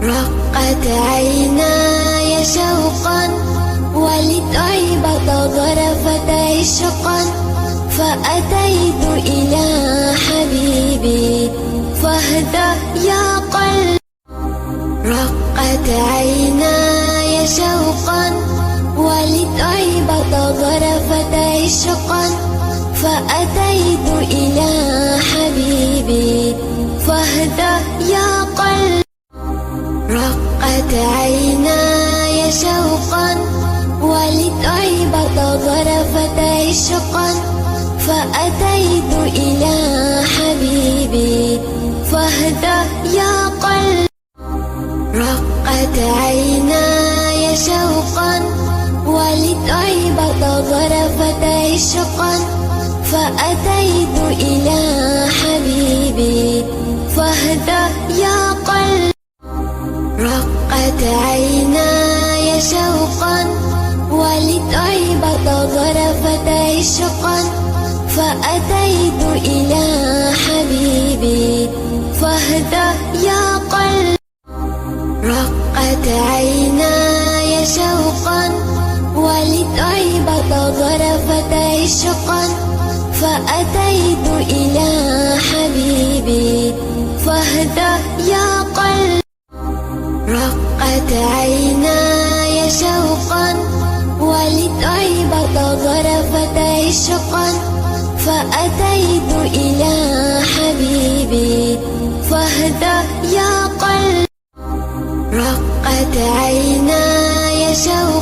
رقت عيناي شوقا ولطيبة ظرفت عشقا فأتيت إلى حبيبي فاهدى يا قلبي. رقت عيناي شوقا ولطيبة ظرفت عشقا فأتيت إلى حبيبي فاهدى يا قلبي. رقت عيناي شوقا ولطيبة ظرفت عشقا فأتيت إلى حبيبي فاهدى يا قلبي. رقت عيناي شوقا ولطيبة ظرفت عشقا فأتيت إلى حبيبي فاهدى يا قلبي. رقت عيناي شوقا ولطيبة ظرفت عشقا فأتيت إلى حبيبي فاهدى يا قلبي. رقت عيناي شوقا ولطيبة ظرفت عشقا فأتيت إلى حبيبي فاهدى. فاهدى يا قلبي. رقت عيناي شوقا ولطيبة ظرفت عشقا فأتيت إلى حبيبي فاهدى يا قلبي. رقت عيناي شوقا ولطيبة ظرفت عشقا فأتيت إلى حبيبي فاهدى يا قلبي. رقت عيناي شوقا ولطيبة ظرفت عشقا فأتيت إلى حبيبي فاهدى يا قلبي. رقت عيناي شوقا